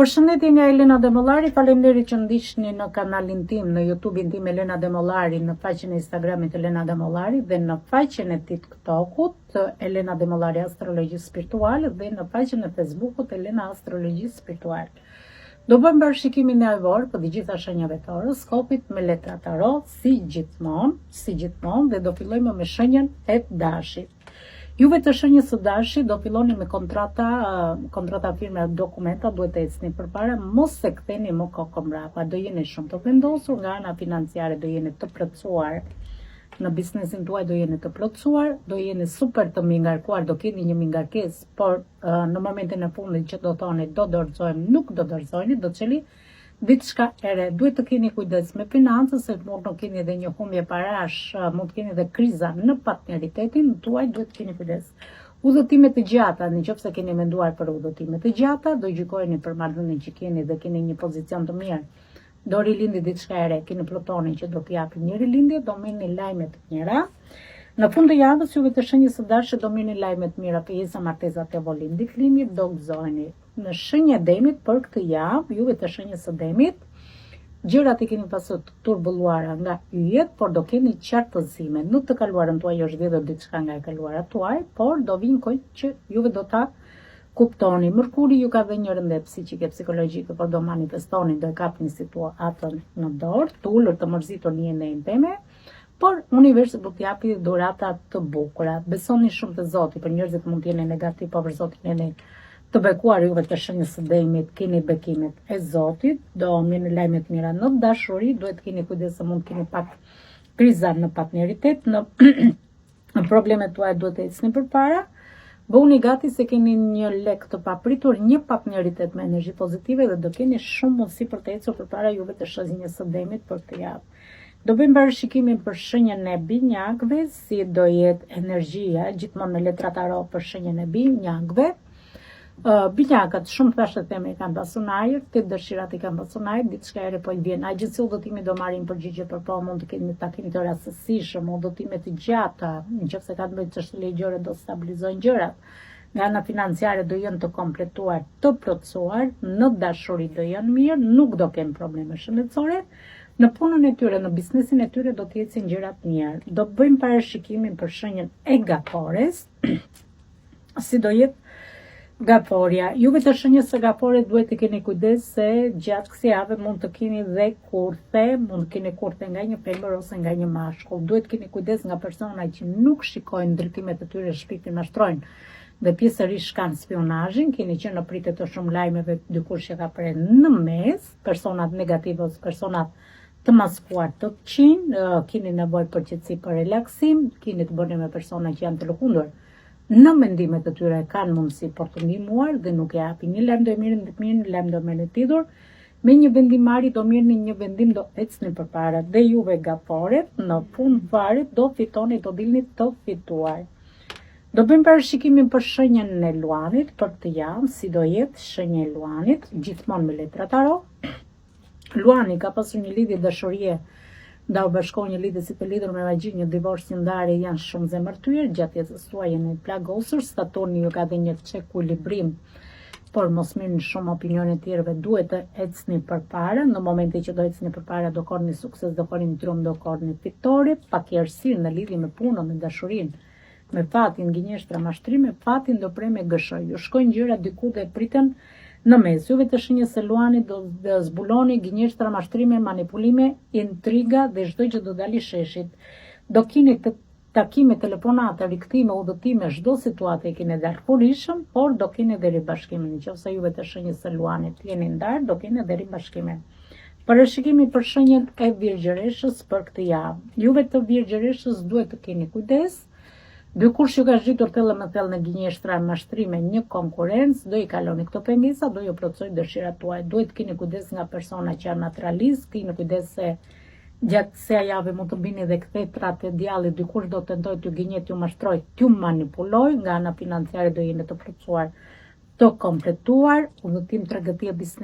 Përshëndetje nga Elena Demollari, faleminderit që ndiqni në kanalin tim, në YouTube-in tim Elena Demollari, në faqen e Instagramit Elena Demollari dhe në faqen e TikTokut Elena Demollari Astrologji Spiritual dhe në faqen e Facebookut Elena Astrologji Spiritual. Do bëjmë parashikimin e ajvor për të gjitha shenjave të horoskopit me letra tarot si gjithmonë dhe do fillojmë me shenjën e dashit. Juve të shenjës së dashit do filloni me kontrata firme dokumenta, duhet të ecni përpara, mos se ktheni më kokën mbrapa, do jeni shumë të vendosur nga ana financiare, do jeni të plotësuar në biznesin tuaj, do jeni të plotësuar, do jeni super të mingarkuar, do keni një mingarkesë, por në momentin e fundit që do thoni do dorëzojmë, nuk do dorëzojni, do çeli diçka e re. Duhet të keni kujdes me financën, se mund të keni edhe një humbje parash, mund të keni edhe kriza në partneritetin tuaj, duhet të keni kujdes. Udhëtime të gjata, nëse keni menduar për udhëtime të gjata, do gjykojeni për marrëdhënien që keni dhe keni një pozicion të mirë. Do rilindi diçka e re, keni plutonin që do t'japi një rilindje, do merrni lajme të mira. Në fund të javës, juve të shenjës së dashit do merrni lajme të mira, pjesa martesat e volim diklimit, do gëzojeni. Në shenjë e demit për këtë javë, juve të shenjës së demit, gjërat i keni pasur të turbulluara nga yjet, por do keni qartësime. Nuk të kaluarën tuaj është vjedhur diçka nga e kaluara tuaj, por do vinë kohë që juve do ta kuptoni. Mërkuri ju ka dhënë një rëndë psiqike, psikologjike, por do manifestoni, do e kapni situatën në dorë, të ulur, të mërzitur një në teme, por universi do t'japi dhurata të bukura. Besoni shumë te Zoti, për njerëzit mund të jeni negativ, por për Zotin jeni të bekuar. Juve të shenjës së demit, keni bekimet e Zotit, do merrni lajme të mira në dashuri, duhet keni kujdes se mund keni pak kriza në partneritet, në problemet tuaja duhet të ecni përpara. Bëuni gati se keni një lek të papritur, një partneritet me energji pozitive dhe do keni shumë mundësi për të ecur përpara juve të shenjës së demit për këtë javë. Do bëjmë parashikimin për shenjën e binjakëve, si do jetë energjia, gjithmonë me letra tarot për shenjën e binjakëve. Binjakët shumë thashë teme i kanë pasur ajër, të dëshirat i kanë pasur ajër, diçka e re po i vjen. Gjithsesi udhëtimi do marrin përgjigje për po, mund të keni takime të rastësishëm, udhëtime të gjata, nëse kanë bëjë çështje ligjore do stabilizojnë gjërat. Nga ana financiare do jenë të kompletuar, të plotësuar, në dashuri do jenë mirë, nuk do kenë probleme shëndetësore. Në punën e tyre, në biznesin e tyre do të ecin gjërat mirë. Do bëjmë parashikimin për shenjën e gapores, si do jetë gaporia. Juve të shenjës së gapore duhet të keni kujdes se gjatë kësaj jave mund të keni dhe kurthe, mund të keni kurthe nga një femër ose nga një mashkull. Duhet keni kujdes nga persona që nuk shikojnë drejtimet e tyre, shpirtin mashtrojnë dhe pjesërisht kanë spionazhin, keni qenë në pritje të shumë lajmeve, dikush që ka prerë në mes, personat negative ose personat të maskuar të këqin, keni nevojë për qetësi, për relaksim, keni të bëni me persona që janë të lëkundur në mendimet e tyre, kanë mundësi për të ndihmuar dhe nuk e japin një lajm do e mirë, një lajm do merrni tidhur, me një vendimmarrje do merrni një vendim, do ecni përpara dhe juve gaporet, në fund fare do fitoni, do dilni të fituar. Do bëjmë parashikimin për shenjën e luanit për këtë javë, si do jetë shenja e luanit, gjithmonë me letra tarot. Luani ka pasur një lidhje dashurie, da u bashkojnë një lidhje si të lidhur me magji, një divorc, një ndarje, janë shumë zemërtyr, gjatë jetës tuaj jeni plagosur, Saturni ju ka dhënë një ekuilibrim, por mos merrni shumë opinione të tjerëve, duhet të ecni përpara, në momentin që do ecni përpara do korni sukses, do korni trum, do korni fitore, pakërësi në lidhje me punën, me dashurinë, me fatin, gënjeshtra, mashtrime, fatin do prej me gëshoj, ju shkojnë gjëra diku dhe priten në mes. Juve të shenjës së luanit do zbuloni gënjeshtra, mashtrime, manipulime, intriga dhe çdo gjë do dali sheshit. Do keni takime, telefonata, rikthime, udhëtime, çdo situatë e keni dashurisëm, por do keni edhe ribashkime. Nëse juve të shenjës së luanit jeni ndar, do keni edhe ribashkime. Parashikimi për shenjën e virgjëreshës për këtë javë. Juve të virgjëreshës duhet të keni kujdes. Dikush ju ka zgjitur thellë me thellë në gënjeshtra, mashtrime, një konkurrencë, do i kaloni këto pengesa, do ju plotësoj dëshirat tuaja. Duhet keni kujdes nga persona që janë naturalist, keni kujdes se gjatë kësaj jave mund të bini dhe kthetrat e djallit, dikush do tentoj t'ju gënjet, t'ju mashtroj, t'ju manipuloj, nga ana financiare do jeni të plotësuar, të kompletuar, udhëtim, tregëtie, biznes.